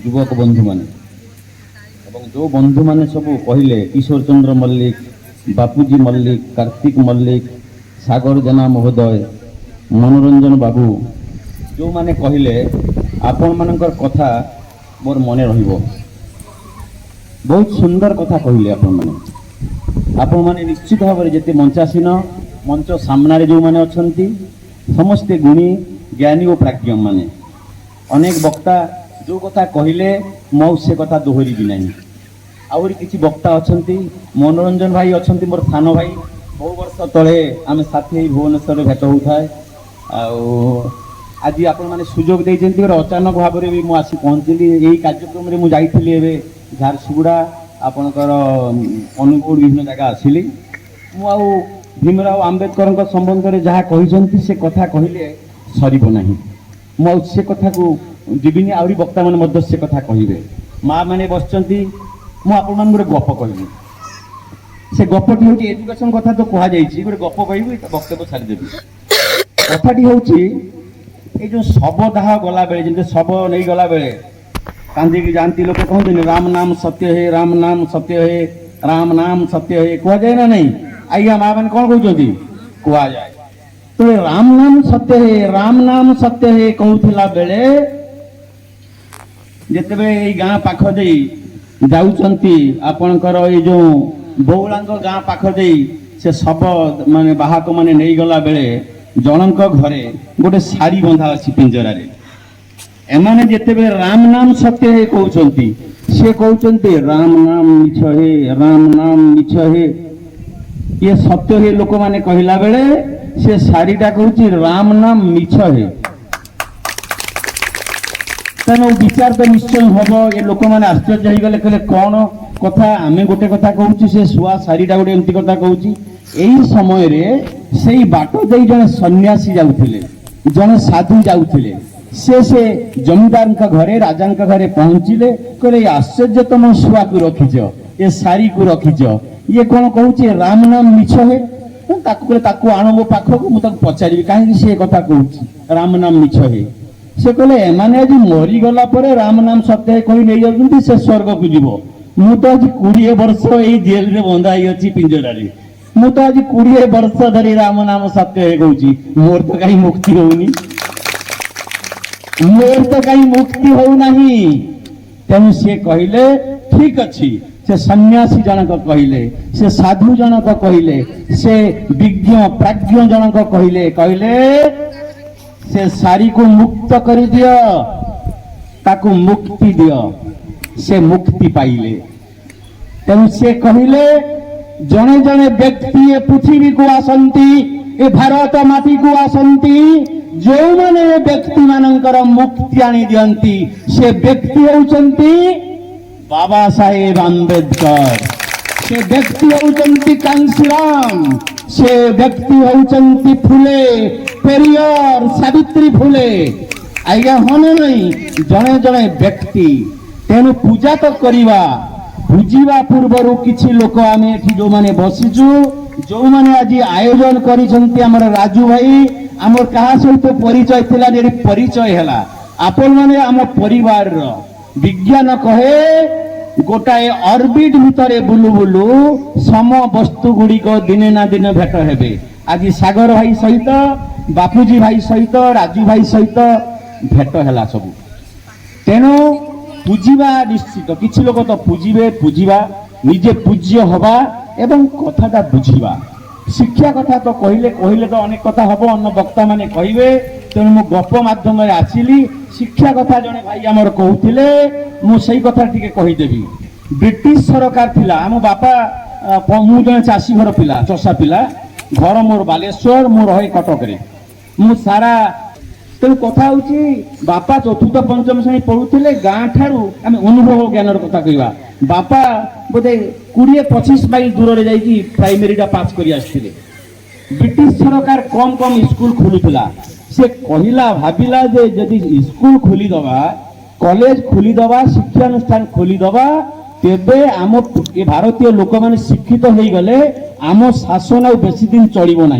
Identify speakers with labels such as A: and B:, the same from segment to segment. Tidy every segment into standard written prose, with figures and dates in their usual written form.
A: युवक बंधु माने जो बंधु माने सब कहले किशोर चंद्र मल्लिक, बापूजी मल्लिक, कार्तिक मल्लिक, सागर जेना महोदय, मनोरंजन बाबू जो माने कहले आपण मानकर कथा मोर मने रहिबो। बहुत सुंदर कथा कहले आपण माने निश्चित भाव में जेते मंचासीन मंच सामने जो माने अछंती समस्ते गुणी ज्ञानी और प्राज्ञ माने अनेक वक्ता जो कथा कहले मौ से कथा दोहरी भी नहीं। आहरी किसी वक्ता अछंती मनोरंजन भाई अछंती मोर सानो भाई बहु वर्ष तले आम साथी भुवनेश्वर भेट होता है। आज आपण माने सुजोग देइछन्ती अचानक भाव में भी मु आसी पहुँचली यही कार्यक्रम में मुझे जाइए झारसुगुड़ा आपणकर अनुगुड़ विभिन्न जगह आसिली मु भीमराव आंबेडकर संबंध में जहाँ कही से कथा कहले सर ना मु से कथा को जीविनी आहरी वक्ता मैंने से कथा कहे माँ मैंने बसचंती मु आपण मान गोटे गप कहबी से गपटी हूँ एजुकेशन कथा तो कहुई गोटे गप कहबी वक्तव्य छाड़देवी कथाटी हूँ ये जो शव दाह गला बेले जमी शव नहीं गला बेले कांदी जाती लोग कहते राम नाम सत्य है, राम नाम सत्य है, राम नाम सत्य है कह जाए ना नहीं आज्ञा माँ मैंने कौन कहते कह जाए तो राम नाम सत्य है, राम नाम सत्य है कहूला बेले जिते गाँ पाख दे जाऊँगी आपणकर ये जो बौलांग गाँ पाख दे से शव माने बाहक माने नहीं गला बेले जनक घरे गोटे शाड़ी बंधा अच्छी पिंजर एमाने जिते राम नाम सत्य है कहते से कहते राम नाम मिछ है, राम नाम मिछ है ये सत्य है लोक माने कहला बेले से शाड़ीटा कहूँ राम नाम मिछ है तेणु विचार तो निश्चय हम ये लोक मैंने आश्चर्य हो गले कहले कौन कथा आम गोटे कथा कहूँ से शुआ शाड़ीटा गोटे एमती कथा कहूँ यही समय रे से बाट दे जड़े सन्यासी जाऊले जड़े साधु जाऊले से जमीदार घरे राजा घरे पहुंचले कहले आश्चर्य तुम शुआ को रखीच ये शाड़ी को रखीच ये कौन कहूँ राम नाम मिछ है आण मो पाखक मुझे पचारि कहीं सी कथा कहूँ राम नाम मिछ है से कहले एमाने आज मरीगला राम नाम सत्य है कही नहीं जाती से स्वर्ग को जीव मु तो आज 20 वर्ष यही जेल रे बंधा अच्छी पिंजरारे मु तो आज 20 वर्ष धरी राम नाम सत्य है कहूँ मोर तो कहीं मुक्ति होनी मोर तो कहीं मुक्ति होना तेणु सी कहले ठीक अच्छी से सन्यासी जनक कहले से साधु जनक कहले से विज्ञ प्राज्ञ जनक कहले कहले से सारी को मुक्त कर दियो ताकू मुक्ति दियो से मुक्ति पाइले तेणु से कहले जने जने व्यक्ति ए पृथ्वी को आसंती ए भारत माटी को आसंती जो माने व्यक्ति मानकर मुक्ति आनी दियंती से व्यक्ति होउचंती बाबा साहेब आंबेडकर से व्यक्ति होउचंती कांशीराम से व्यक्ति होउचंती फुले पेरियर सावित्री फुले आज्ञा हने नहीं जने जने व्यक्ति तेणु पूजा तो करिवा बुझीवा पूर्वर किछि लोक आम एठी जो माने बसिचु जो माने आज आयोजन करिसंती हमर राजू भाई आमर कहा सहित परिचय थिला जे परिचय हैला आपण माने आम परिवार रो विज्ञान कहे गोटाए ऑर्बिट भितरे बुलु बुलु सम वस्तु गुड़िक दिने ना दिन भेट हेबे आज सागर भाई सहित बापूजी भाई सहित राजू भाई सहित भेट हैला सब तेणु पूजिबा निश्चित किछि लोक तो पूजिबा निजे पूज्य हवा एवं कथाटा बुझिबा शिक्षा कथा तो कहले तो अनेक कथा हम अन्य वक्ता माने कहे तेणु मु गप माध्यम आसिली शिक्षा कथा जड़े भाई आमर कहते मुझे कथा टी कहीदेवी ब्रिटिश सरकार थिला आम बापा मु जड़े चाषी घर पिला चषा पिला घर मोर बालेश्वर मु रहे कटक मु सारा तेणु कथा हूँ बापा चतुर्थ पंचम श्रेणी पढ़ुले गाँ ठारू आम अनुभव ज्ञान कथा कहवा बापा बोधे 20-25 माइल दूर रे जाइए प्राइमेरीटा पास कर आसते ब्रिटिश सरकार कम कम स्कूल खोलुला से कहला भाविला जे जदि स्कूल खोलीदवा कॉलेज खोलीदवा शिक्षानुष्ठान खोलीदवा तेबे आम ए भारतीय लोक मैंने शिक्षित हो गले आम शासन आ बेसी दिन चलो ना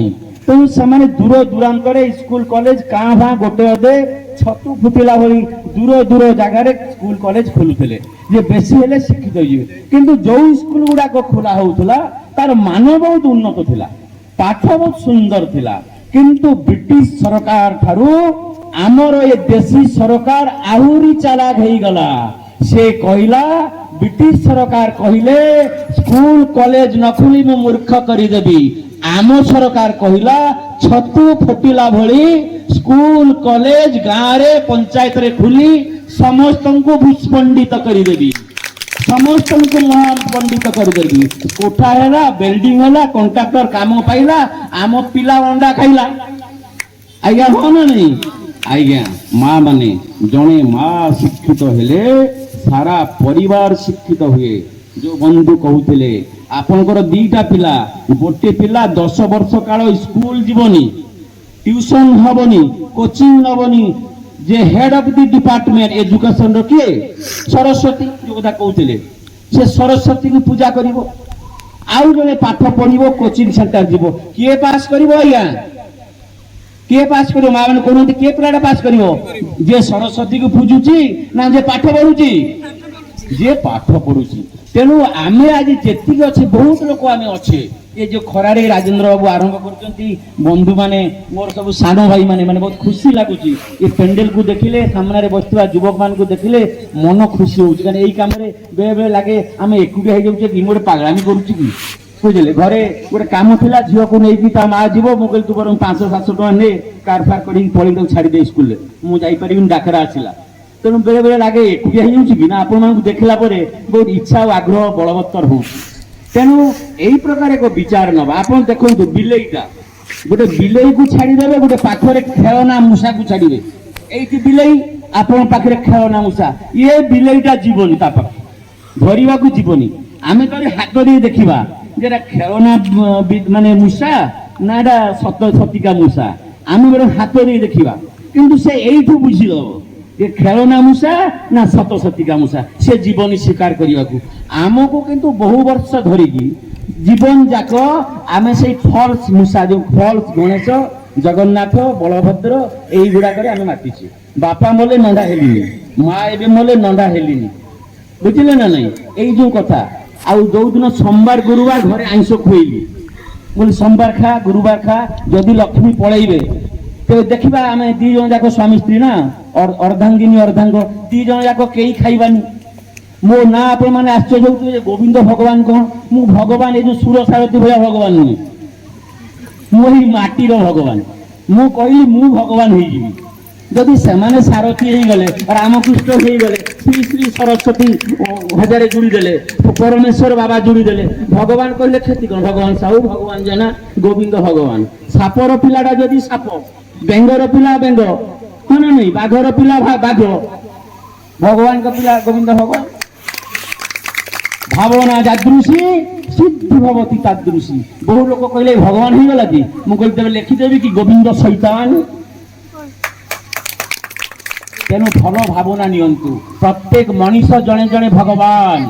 A: तेणु से दूर दूरांत स्कूल कॉलेज काँ भाँ गोटे अदे छतु फुटिला भली दूर दूर जगार स्कूल कॉलेज खोलुले जे बेसी हेले शिक्षित हो किंतु जो स्कूल गुड़ाक खोला होउथला तार मान बहुत उन्नत थिला पाठ बहुत सुंदर थिला किंतु ब्रिटिश सरकार ठारू आमर ये देशी सरकार आहुरी चालाक हो गला से कहला ब्रिटिश सरकार कहले स्कूल कॉलेज न खुली मु मूर्ख करदेवी आम सरकार कहला छतु फुटिला भली स्कूल कॉलेज गाँव रे पंचायत रे खुली समस्त को भूस्पंडित करदेवी समस्त को महान पंडित करदेवी कोठा है बिल्डिंग है कंट्राक्टर काम पाइला आम पिला अंडा खाइला आज्ञा हाँ ना नहीं आज्ञा माँ माने जड़े माँ शिक्षित हेले सारा परिवार शिक्षित हुए जो बंधु कहते आपणकर दीटा पिला गोटे पिला 10 वर्ष काल स्कूल जीवनी ट्यूशन हबनी कोचिंग नबनी जे head of the department education रो किए सरस्वती जो कथा कहते से सरस्वती की पूजा करिवो आउ जने पाठ पढ़िवो कोचिंग सेंटर जीवो किए पास करिवो आज्ञा किए पास करिवो मां माने कहते किए पिलाटा पास करिवो जे सरस्वती को पूजुची ना जे पाठ पढ़ुची जे पाठ पढ़ुची तेणु आमे आज जेतिक अच्छे बहुत लोक आमे अच्छे ये जो खरारे राजेंद्र बाबू आरंभ करचंती बंधु माने मोर सब सानो भाई माने माने बहुत खुशी लागुची ये पेंडल को देखिले सामने रे बसुवा युवक मान को देखिले मन खुशी होउची कारण एई काम रे बे बे लागे आमे एकुटिया हे जाउचे कि मोर पागलामी करूची कि बुझले घरे गोटे काम थिला झियो को नै कि ता मा जीवो मोबाइल तू बरं 500-700 टका ने कार फार करी पळी तो छाडी दे स्कूल रे मु जाई परिबिन डाकरा आसिला तेणु बेले बेले लगे एकुटिया हो कि ना आपण देखला बहुत इच्छा और आग्रह बलवत्तर हो तेणु यही प्रकार एक विचार नवा आप देखो बिलेईटा गोटे बिलेई को छाड़ीदे गोटे पाखरे खेलना मूषा को छाड़े ये बिलेई आपण पाखे खेलना मूषा ये बिलेईटा जीवनी धरवा को जीवनी आम तो हाथ दे देखा जे खेलना माने मूषा ना सत सतिका मूषा आम बड़े हाथ दे देखा किंतु से यही बुझीदब ये खेलना मूषा ना सत सतिका मूषा से जीवन स्वीकार करने को आमको किंतु बहु वर्ष धरिकी जीवन जाक आम से फल्स मूषा जो फल्स गणेश जगन्नाथ बलभद्र यही गुड़ाक आम मातिचे बापा मले नंदा हेलिनी माँ एवं मले नंदा हेलिनी बुझिले ना नहीं यही जो कथा आउ जो दिन सोमवार गुरुवार घरे आइंस खुएली बोले सोमवार खा गुरुवार खा जदि लक्ष्मी पलैबे तो देखा आम दी जन जाक स्वामी स्त्री ना अर्धांगिनी अर्धांग दी जन जाक कई खाइबानी मो ना आपण मैंने आश्चर्य होते गोविंद भगवान कौन मु भगवान ये सुर सारथी भाया भगवान नुहे मुझे माटीर भगवान मु कहली मु भगवान हो जदि से सारथी हो गले रामकृष्ण हो गले श्री श्री सरस्वती हजारे जोड़ी देले परमेश्वर बाबा जोड़ी देले भगवान कहले क्षति कौन भगवान साहू भगवान जना गोविंद भगवान सापर पिलाटा जदि साप बेंगर पिला बेंग हाँ ना नहीं बाघर पिला बाघ भगवान का पिला गोविंद भगवान भावना जादृशी सिद्धि भवती तादृशी बहु लोक कहले भगवान हो गला कि मुझे लिखिदेवी कि गोविंद शैतान तेणु भल भावना नियंतु प्रत्येक मनीष जड़े जड़े भगवान।